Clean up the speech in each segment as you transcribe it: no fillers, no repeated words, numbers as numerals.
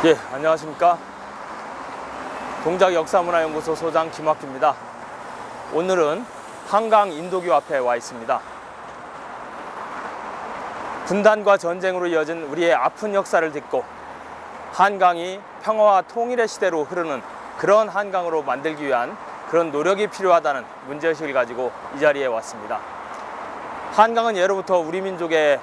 예, 안녕하십니까. 동작역사문화연구소 소장 김학규입니다. 오늘은 한강 인도교 앞에 와 있습니다. 분단과 전쟁으로 이어진 우리의 아픈 역사를 딛고 한강이 평화와 통일의 시대로 흐르는 그런 한강으로 만들기 위한 그런 노력이 필요하다는 문제의식을 가지고 이 자리에 왔습니다. 한강은 예로부터 우리 민족의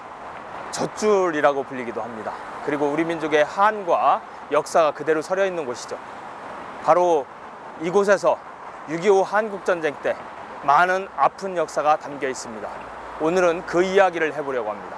젖줄이라고 불리기도 합니다. 그리고 우리 민족의 한과 역사가 그대로 서려 있는 곳이죠. 바로 이곳에서 6.25 한국전쟁 때 많은 아픈 역사가 담겨 있습니다. 오늘은 그 이야기를 해보려고 합니다.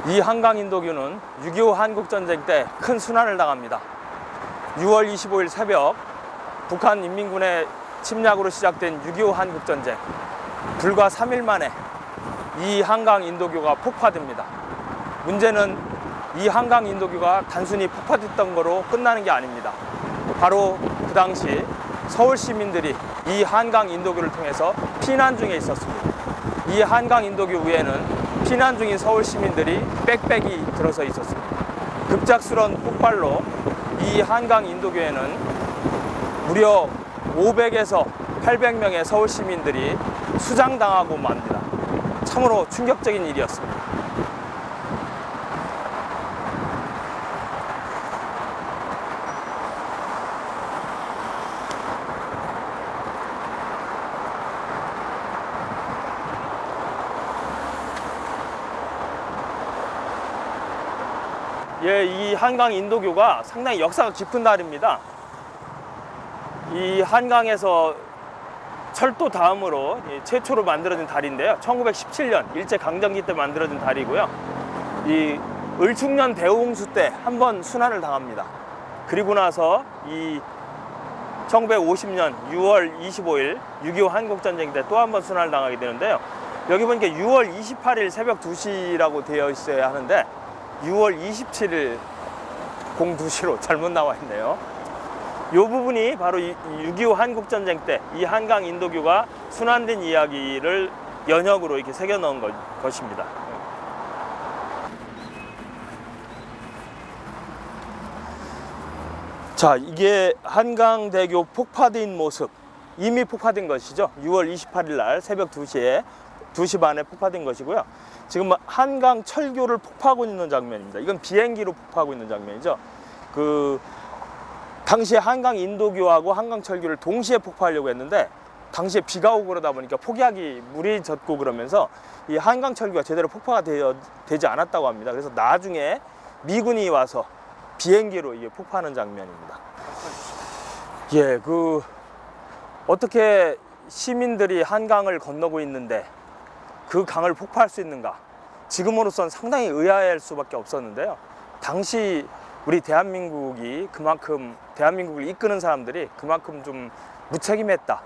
이 한강 인도교는 6.25 한국전쟁 때 큰 순환을 당합니다. 6월 25일 새벽 북한 인민군의 침략으로 시작된 6.25 한국전쟁, 불과 3일 만에 이 한강 인도교가 폭파됩니다. 문제는 이 한강 인도교가 단순히 폭파됐던 거로 끝나는 게 아닙니다. 바로 그 당시 서울 시민들이 이 한강 인도교를 통해서 피난 중에 있었습니다. 이 한강 인도교 위에는 피난 중인 서울 시민들이 빽빽이 들어서 있었습니다. 급작스러운 폭발로 이 한강 인도교에는 무려 500에서 800명의 서울 시민들이 수장당하고 맙니다. 참으로 충격적인 일이었습니다. 예, 이 한강 인도교가 상당히 역사가 깊은 다리입니다. 이 한강에서 철도 다음으로 최초로 만들어진 다리인데요. 1917년 일제강점기 때 만들어진 다리고요. 이 을충년 대홍수 때 한 번 순환을 당합니다. 그리고 나서 이 1950년 6월 25일 6.25 한국전쟁 때 또 한 번 순환을 당하게 되는데요. 여기 보니까 6월 28일 새벽 2시라고 되어 있어야 하는데 6월 27일 02시로 잘못 나와 있네요. 이 부분이 바로 6.25 한국전쟁 때 이 한강 인도교가 순환된 이야기를 연역으로 이렇게 새겨 넣은 것입니다. 자, 이게 한강대교 폭파된 모습, 이미 폭파된 것이죠. 6월 28일 날 새벽 2시 반에 폭파된 것이고요. 지금 한강 철교를 폭파하고 있는 장면입니다. 이건 비행기로 폭파하고 있는 장면이죠. 당시에 한강 인도교하고 한강 철교를 동시에 폭파하려고 했는데 당시에 비가 오고 그러다 보니까 폭약이 물이 젖고 그러면서 이 한강 철교가 제대로 폭파가 되지 않았다고 합니다. 그래서 나중에 미군이 와서 비행기로 이게 폭파하는 장면입니다. 예, 어떻게 시민들이 한강을 건너고 있는데 그 강을 폭파할 수 있는가? 지금으로선 상당히 의아할 수밖에 없었는데요. 당시 우리 대한민국이 대한민국을 이끄는 사람들이 그만큼 좀 무책임했다.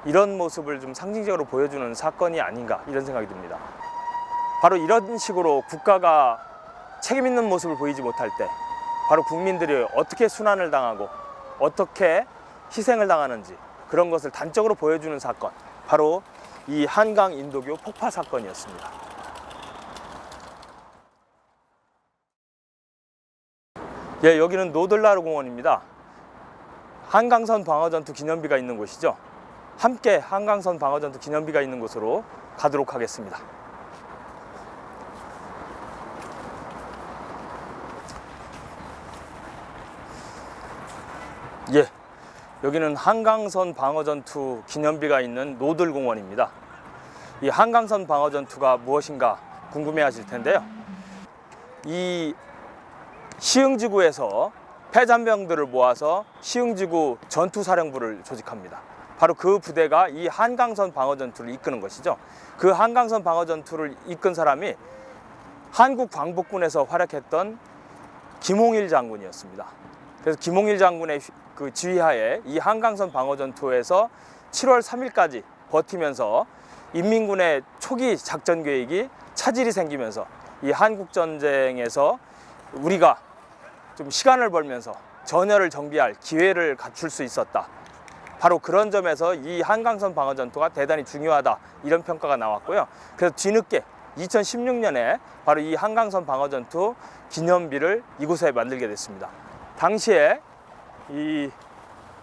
이런 모습을 좀 상징적으로 보여주는 사건이 아닌가 이런 생각이 듭니다. 바로 이런 식으로 국가가 책임 있는 모습을 보이지 못할 때 바로 국민들이 어떻게 순환을 당하고 어떻게 희생을 당하는지 그런 것을 단적으로 보여주는 사건, 바로 이 한강 인도교 폭파 사건이었습니다. 예, 여기는 노들나루 공원입니다. 한강선 방어전투 기념비가 있는 곳이죠. 함께 한강선 방어전투 기념비가 있는 곳으로 가도록 하겠습니다. 예, 여기는 한강선 방어전투 기념비가 있는 노들공원입니다. 이 한강선 방어전투가 무엇인가 궁금해하실 텐데요. 이 시흥지구에서 폐잔병들을 모아서 시흥지구 전투사령부를 조직합니다. 바로 그 부대가 이 한강선 방어전투를 이끄는 것이죠. 그 한강선 방어전투를 이끈 사람이 한국광복군에서 활약했던 김홍일 장군이었습니다. 그래서 김홍일 장군의 그 지휘하에 이 한강선 방어전투에서 7월 3일까지 버티면서 인민군의 초기 작전 계획이 차질이 생기면서 이 한국전쟁에서 우리가 좀 시간을 벌면서 전열을 정비할 기회를 갖출 수 있었다. 바로 그런 점에서 이 한강선 방어전투가 대단히 중요하다, 이런 평가가 나왔고요. 그래서 뒤늦게 2016년에 바로 이 한강선 방어전투 기념비를 이곳에 만들게 됐습니다. 당시에 이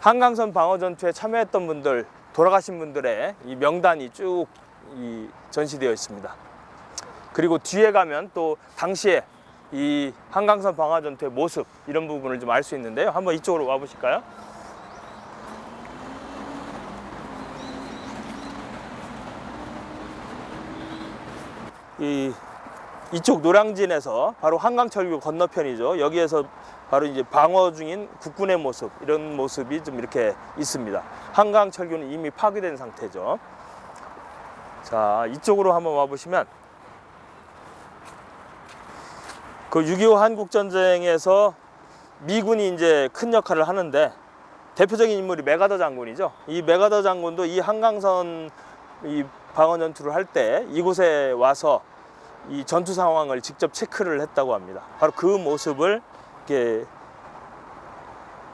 한강선 방어전투에 참여했던 분들, 돌아가신 분들의 이 명단이 쭉 전시되어 있습니다. 그리고 뒤에 가면 또 당시에 이 한강선 방어전투의 모습, 이런 부분을 좀 알 수 있는데요. 한번 이쪽으로 와 보실까요? 이쪽 노량진에서 바로 한강철교 건너편이죠. 여기에서 바로 이제 방어 중인 국군의 모습, 이런 모습이 좀 이렇게 있습니다. 한강철교는 이미 파괴된 상태죠. 자, 이쪽으로 한번 와보시면 그 6.25 한국전쟁에서 미군이 이제 큰 역할을 하는데 대표적인 인물이 메가더 장군이죠. 이 메가더 장군도 이 한강선 이 방어 전투를 할 때 이곳에 와서 이 전투 상황을 직접 체크를 했다고 합니다. 바로 그 모습을 이렇게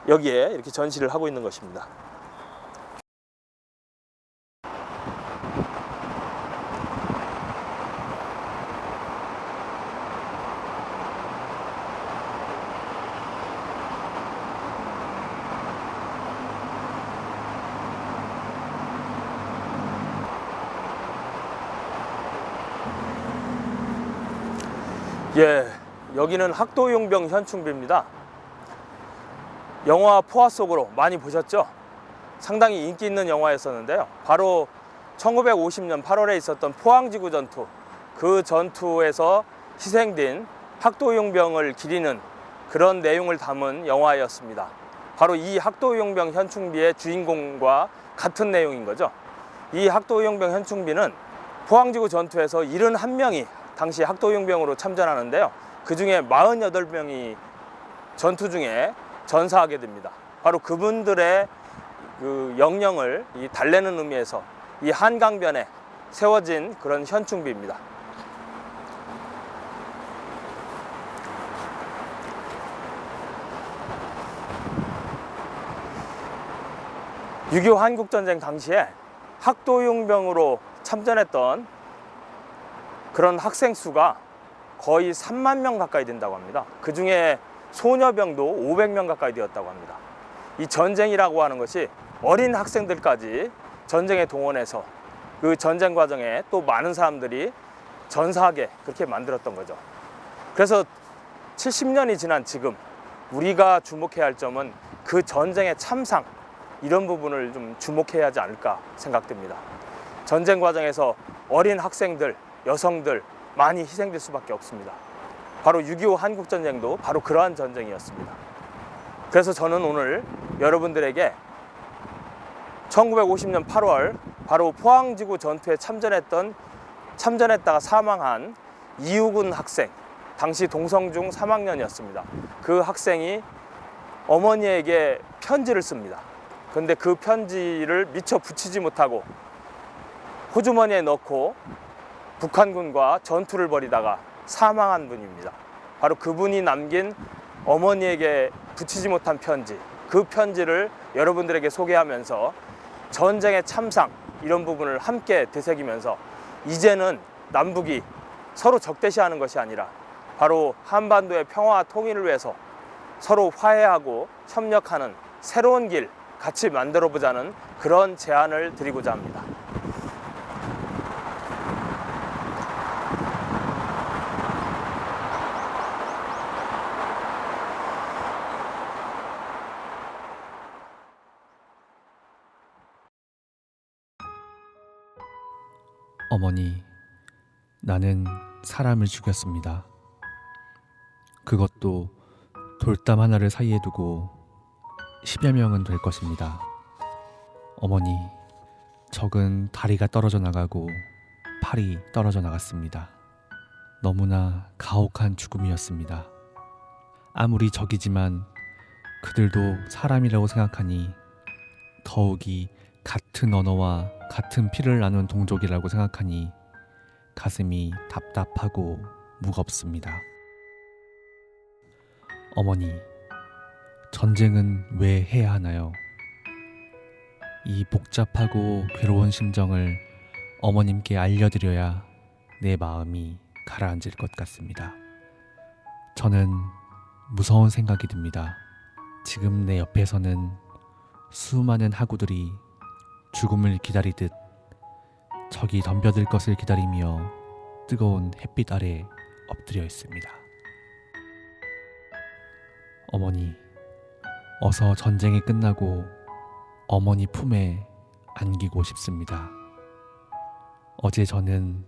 여기에 이렇게 전시를 하고 있는 것입니다. 예, 여기는 학도용병 현충비입니다. 영화 포화 속으로 많이 보셨죠? 상당히 인기 있는 영화였었는데요. 바로 1950년 8월에 있었던 포항지구 전투, 그 전투에서 희생된 학도용병을 기리는 그런 내용을 담은 영화였습니다. 바로 이 학도용병 현충비의 주인공과 같은 내용인 거죠. 이 학도용병 현충비는 포항지구 전투에서 71명이 당시 학도용병으로 참전하는데요. 그 중에 48명이 전투 중에 전사하게 됩니다. 바로 그분들의 그 영령을 달래는 의미에서 이 한강변에 세워진 그런 현충비입니다. (6.25) 한국전쟁 당시에 학도용병으로 참전했던 그런 학생 수가 거의 3만 명 가까이 된다고 합니다. 그 중에 소녀병도 500명 가까이 되었다고 합니다. 이 전쟁이라고 하는 것이 어린 학생들까지 전쟁에 동원해서 그 전쟁 과정에 또 많은 사람들이 전사하게 그렇게 만들었던 거죠. 그래서 70년이 지난 지금 우리가 주목해야 할 점은 그 전쟁의 참상, 이런 부분을 좀 주목해야 하지 않을까 생각됩니다. 전쟁 과정에서 어린 학생들, 여성들 많이 희생될 수밖에 없습니다. 바로 6.25 한국전쟁도 바로 그러한 전쟁이었습니다. 그래서 저는 오늘 여러분들에게 1950년 8월 바로 포항지구 전투에 참전했다가 사망한 이우근 학생, 당시 동성중 3학년이었습니다. 그 학생이 어머니에게 편지를 씁니다. 그런데 그 편지를 미처 붙이지 못하고 호주머니에 넣고 북한군과 전투를 벌이다가 사망한 분입니다. 바로 그분이 남긴 어머니에게 붙이지 못한 편지, 그 편지를 여러분들에게 소개하면서 전쟁의 참상, 이런 부분을 함께 되새기면서 이제는 남북이 서로 적대시하는 것이 아니라 바로 한반도의 평화와 통일을 위해서 서로 화해하고 협력하는 새로운 길 같이 만들어 보자는 그런 제안을 드리고자 합니다. 어머니, 나는 사람을 죽였습니다. 그것도 돌담 하나를 사이에 두고 10여 명은 될 것입니다. 어머니, 적은 다리가 떨어져 나가고 팔이 떨어져 나갔습니다. 너무나 가혹한 죽음이었습니다. 아무리 적이지만 그들도 사람이라고 생각하니 더욱이 같은 언어와 같은 피를 나눈 동족이라고 생각하니 가슴이 답답하고 무겁습니다. 어머니, 전쟁은 왜 해야 하나요? 이 복잡하고 괴로운 심정을 어머님께 알려드려야 내 마음이 가라앉을 것 같습니다. 저는 무서운 생각이 듭니다. 지금 내 옆에서는 수많은 하구들이 죽음을 기다리듯 적이 덤벼들 것을 기다리며 뜨거운 햇빛 아래 엎드려 있습니다. 어머니, 어서 전쟁이 끝나고 어머니 품에 안기고 싶습니다. 어제 저는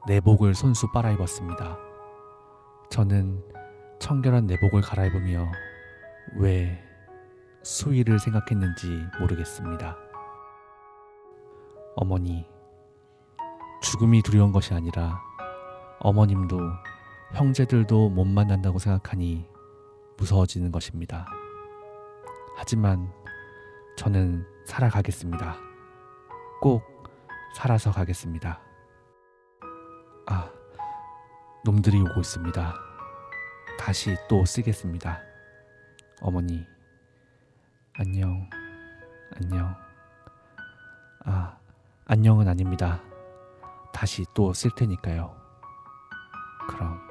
내복을 손수 빨아입었습니다. 저는 청결한 내복을 갈아입으며 왜 수위를 생각했는지 모르겠습니다. 어머니, 죽음이 두려운 것이 아니라 어머님도 형제들도 못 만난다고 생각하니 무서워지는 것입니다. 하지만 저는 살아가겠습니다. 꼭 살아서 가겠습니다. 아, 놈들이 오고 있습니다. 다시 또 쓰겠습니다. 어머니, 안녕, 안녕. 아, 안녕은 아닙니다. 다시 또 쓸 테니까요. 그럼.